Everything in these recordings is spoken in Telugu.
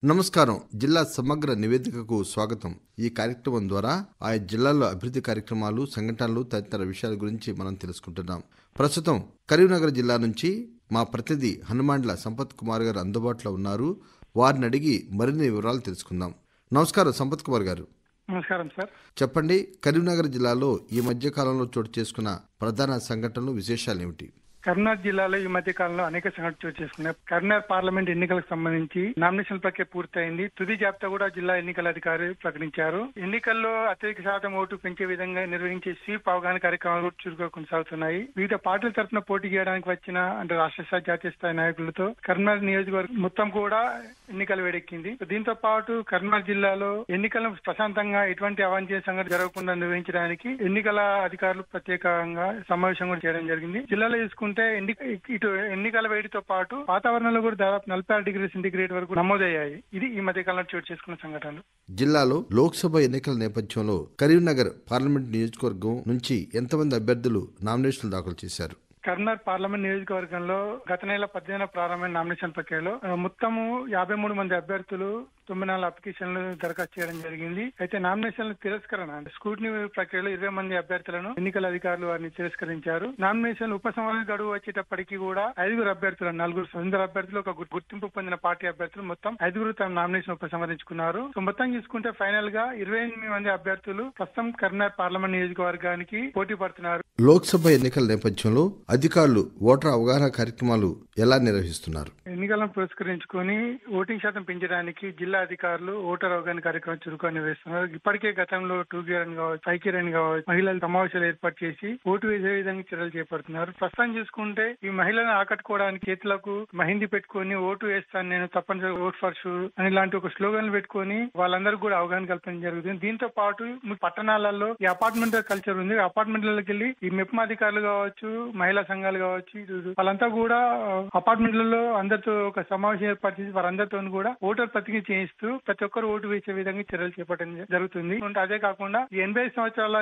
నమస్కారం. జిల్లా సమగ్ర నివేదికకు స్వాగతం. ఈ కార్యక్రమం ద్వారా ఆయా జిల్లాల్లో అభివృద్ధి కార్యక్రమాలు, సంఘటనలు తదితర విషయాల గురించి మనం తెలుసుకుంటున్నాం. ప్రస్తుతం కరీంనగర్ జిల్లా నుంచి మా ప్రతినిధి హనుమాండ్ల సంపత్ కుమార్ గారు అందుబాటులో ఉన్నారు. వారిని అడిగి మరిన్ని వివరాలు తెలుసుకుందాం. నమస్కారం సంపత్ కుమార్ గారు. నమస్కారం సార్. చెప్పండి, కరీంనగర్ జిల్లాలో ఈ మధ్య కాలంలో చోటు చేసుకున్న ప్రధాన సంఘటనలు, విశేషాలు ఏమిటి? కరీంనగర్ జిల్లాలో ఈ మధ్య కాలంలో అనేక సంఘటనలు చోటు చేసుకున్నాయి. కరీంనగర్ పార్లమెంట్ ఎన్నికలకు సంబంధించి నామినేషన్ ప్రక్రియ పూర్తయింది. తుది జాబితా కూడా జిల్లా ఎన్నికల అధికారి ప్రకటించారు. ఎన్నికల్లో అత్యధిక శాతం ఓటు పెంచే విధంగా నిర్వహించే స్వీప్ అవగాహన కార్యక్రమాలు చురుకుగా కొనసాగుతున్నాయి. వివిధ పార్టీల తరఫున పోటీ చేయడానికి వచ్చిన రాష్ట్ర స్థాయి, జాతీయ స్థాయి నాయకులతో కరీంనగర్ నియోజకవర్గం మొత్తం కూడా ఎన్నికలు వేడెక్కింది. దీంతో పాటు కరీంనగర్ జిల్లాలో ఎన్నికలను ప్రశాంతంగా ఎటువంటి అవాంఛనీయ సంఘటన జరగకుండా నిర్వహించడానికి ఎన్నికల అధికారులు ప్రత్యేకంగా సమావేశం కూడా చేయడం జరిగింది. జిల్లాలో చూసుకుంటే ఇటు ఎన్నికల వేడితో పాటు వాతావరణంలో కూడా దాదాపు 46 డిగ్రీ సెంటీగ్రేడ్ వరకు నమోదయ్యాయి. ఇది ఈ మధ్య కాలంలో చోటు చేసుకున్న సంఘటనలు. జిల్లాలో లోక్సభ ఎన్నికల నేపథ్యంలో కరీంనగర్ పార్లమెంట్ నియోజకవర్గం నుంచి ఎంతమంది అభ్యర్థులు నామినేషన్లు దాఖలు చేశారు? కరీంనగర్ పార్లమెంట్ నియోజకవర్గంలో గత నెల 18 ప్రారంభమైన నామినేషన్ ప్రక్రియలో మొత్తము 53 మంది అభ్యర్థులు 94 అప్లికేషన్లు దరఖాస్తు చేయడం జరిగింది. అయితే నామినేషన్ల తిరస్కరణ స్క్రూటినీ ప్రక్రియలో 20 మంది అభ్యర్థులను ఎన్నికల అధికారులు వారిని తిరస్కరించారు. నామినేషన్ ఉపసంహరణ గడువు వచ్చేటప్పటికి కూడా 5 అభ్యర్థులు, 4 స్వతంత్ర అభ్యర్థులు, ఒక గుర్తింపు పొందిన పార్టీ అభ్యర్థులు మొత్తం 5 తమ నామినేషన్ ఉపసంహరించుకున్నారు. సో మొత్తం చూసుకుంటే ఫైనల్ గా 28 మంది అభ్యర్థులు ప్రస్తుతం కరీంనగర్ పార్లమెంట్ నియోజకవర్గానికి పోటీ పడుతున్నారు. లోక్సభ ఎన్నికల నేపథ్యంలో అధికారులు ఓటర్ అవగాహన కార్యక్రమాలు ఎలా నిర్వహిస్తున్నారు? ఎన్నికలను పురస్కరించుకొని ఓటింగ్ శాతం పెంచడానికి జిల్లా అధికారులు ఓటర్ అవగాహన కార్యక్రమం చురుకుగా నిర్వహిస్తున్నారు. ఇప్పటికే గతంలో 2 గేర్ అని కావచ్చు, 5 గేర్ అని కావచ్చు, మహిళల సమావేశాలు ఏర్పాటు చేసి ఓటు వేసే విధంగా చర్యలు చేపడుతున్నారు. ప్రస్తుతం చూసుకుంటే ఈ మహిళలను ఆకట్టుకోవడానికి చేతులకు మెహందీ పెట్టుకుని ఓటు వేస్తాను నేను, తప్పనిసరిగా ఓట్ ఫర్ షూర్ అని ఇలాంటి ఒక స్లోగన్లు పెట్టుకుని వాళ్ళందరికీ కూడా అవగాహన కల్పించడం జరుగుతుంది. దీంతో పాటు పట్టణాలలో ఈ అపార్ట్మెంట్ కల్చర్ ఉంది. అపార్ట్మెంట్లకి వెళ్ళి ఈ మెప్మా అధికారులు కావచ్చు, మహిళా సంఘాలు కావచ్చు, వాళ్ళంతా కూడా అపార్ట్మెంట్లలో అందరితో ఒక సమావేశం ఏర్పాటు చేసి వారందరితో కూడా ఓటర్ ప్రతిజ్ఞ చేయిస్తూ ప్రతి ఒక్కరు ఓటు వేసే విధంగా చర్యలు చేపట్టడం జరుగుతుంది. అదే కాకుండా 85 సంవత్సరాల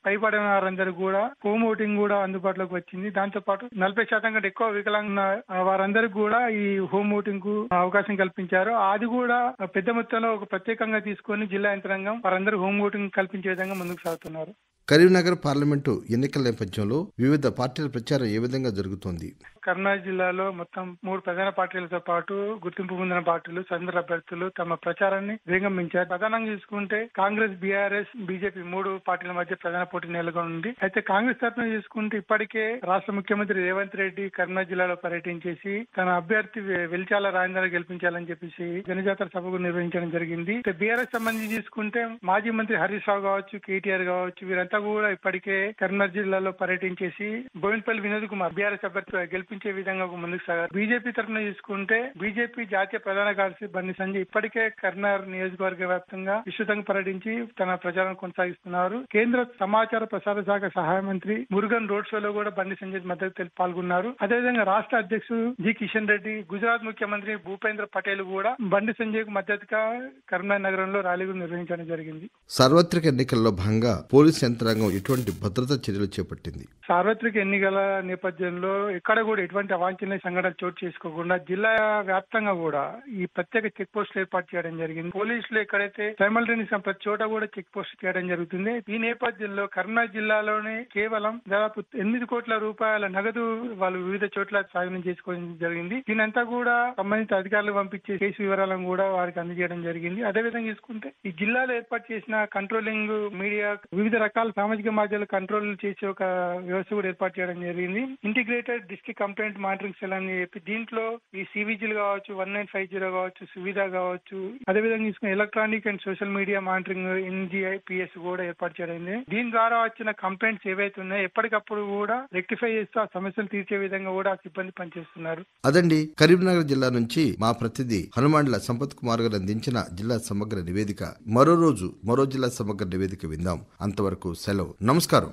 పైబడిన వారందరూ కూడా హోమ్ ఓటింగ్ కూడా అందుబాటులోకి వచ్చింది. దాంతో పాటు 40% కంటే ఎక్కువ వికలాంగున్న వారందరికీ కూడా ఈ హోమ్ ఓటింగ్ కు అవకాశం కల్పించారు. అది కూడా పెద్ద మొత్తంలో ఒక ప్రత్యేకంగా తీసుకొని జిల్లా యంత్రాంగం వారందరూ హోమ్ ఓటింగ్ కల్పించే విధంగా ముందుకు సాగుతున్నారు. కరీంనగర్ పార్లమెంటు ఎన్నికల నేపథ్యంలో వివిధ పార్టీల ప్రచారం ఏ విధంగా జరుగుతోంది? కరీంనగర్ జిల్లాలో మొత్తం 3 ప్రధాన పార్టీలతో పాటు గుర్తింపు పొందిన పార్టీలు, స్వతంత్ర అభ్యర్థులు తమ ప్రచారాన్ని వేగం పెంచారు. ప్రధానంగా చూసుకుంటే కాంగ్రెస్, బీఆర్ఎస్, బీజేపీ 3 పార్టీల మధ్య ప్రధాన పోటీ నెలకొంది. అయితే కాంగ్రెస్ తరఫున చూసుకుంటే ఇప్పటికే రాష్ట్ర ముఖ్యమంత్రి రేవంత్ రెడ్డి కరీంనగర్ జిల్లాలో పర్యటించేసి తన అభ్యర్థి వెలిచాల రాజేందర్ గెలిపించాలని చెప్పేసి జనజాతర సభకు నిర్వహించడం జరిగింది. బీఆర్ఎస్ సంబంధించి చూసుకుంటే మాజీ మంత్రి హరీష్ రావు కావచ్చు, కేటీఆర్ కావచ్చు, వీరంతా కూడా ఇప్పటికే కరీంనగర్ జిల్లాలో పర్యటించేసి బోయినపల్లి వినోద్ కుమార్ బీఆర్ఎస్ అభ్యర్థి గెలిపించే విధంగా ముందుకు సాగారు. బీజేపీ తరఫున చూసుకుంటే బీజేపీ జాతీయ ప్రధాన కార్యదర్శి బండి సంజయ్ ఇప్పటికే కరీంనగర్ నియోజకవర్గ వ్యాప్తంగా విస్తృతంగా పర్యటించి తన ప్రచారం కొనసాగిస్తున్నారు. కేంద్ర సమాచార ప్రసార శాఖ సహాయ మంత్రి మురుగన్ రోడ్ షోలో కూడా బండి సంజయ్ మద్దతు పాల్గొన్నారు. అదేవిధంగా రాష్ట్ర అధ్యక్షుడు జి కిషన్ రెడ్డి, గుజరాత్ ముఖ్యమంత్రి భూపేంద్ర పటేల్ కూడా బండి సంజయ్ కు మద్దతుగా కరీంనగర్ నగరంలో ర్యాలీలు నిర్వహించడం జరిగింది. సార్వత్రిక ఎన్నికల్లో భాగంగా పోలీసు యంత్రాంగం ఎటువంటి భద్రతా చర్యలు చేపట్టింది? సార్వత్రిక ఎన్నికల నేపథ్యంలో ఎక్కడ కూడా ఎటువంటి అవాంఛనీయ సంఘటన చోటు చేసుకోకుండా జిల్లా వ్యాప్తంగా కూడా ఈ ప్రత్యేక చెక్ పోస్టులు ఏర్పాటు చేయడం జరిగింది. పోలీసులు ఎక్కడైతే సైమల్టేనియస్ ప్రతి చోట కూడా చెక్ పోస్ట్ చేయడం జరుగుతుంది. ఈ నేపథ్యంలో కరీంనగర్ జిల్లాలోనే కేవలం దాదాపు 8 కోట్ల రూపాయల నగదు వాళ్ళు వివిధ చోట్ల సాధన చేసుకోవడం జరిగింది. దీనంతా కూడా సంబంధిత అధికారులు పంపించే కేసు వివరాలను కూడా వారికి అందజేయడం జరిగింది. అదేవిధంగా చూసుకుంటే ఈ జిల్లాలో ఏర్పాటు చేసిన కంట్రోలింగ్ మీడియా వివిధ రకాల సామాజిక మాధ్యమాలు కంట్రోల్ చేసే ఒక వ్యవస్థ కూడా ఏర్పాటు చేయడం జరిగింది. Integrated district complaint monitoring cell అని చెప్పి దీంట్లో ఈ సివిజిల్ కావచ్చు, 1950 కావచ్చు, సువిధ కావచ్చు, అదేవిధంగా తీసుకున్న electronic and social media monitoring NGIPS కూడా ఏర్పాటు చేయడం. దీని ద్వారా వచ్చిన కంప్లైంట్స్ ఏవైతే ఉన్నాయో ఎప్పటికప్పుడు కూడా రెక్టిఫై చేస్తూ ఆ సమస్యలు తీర్చే విధంగా కూడా సిబ్బంది పనిచేస్తున్నారు. అదండి, కరీంనగర్ జిల్లా నుంచి మా ప్రతినిధి హనుమాండ్ల సంపత్ కుమార్ గారు అందించిన జిల్లా సమగ్ర నివేదిక. మరో రోజు మరో జిల్లా సమగ్ర నివేదిక విందాం. అంతవరకు సెలవు. నమస్కారం.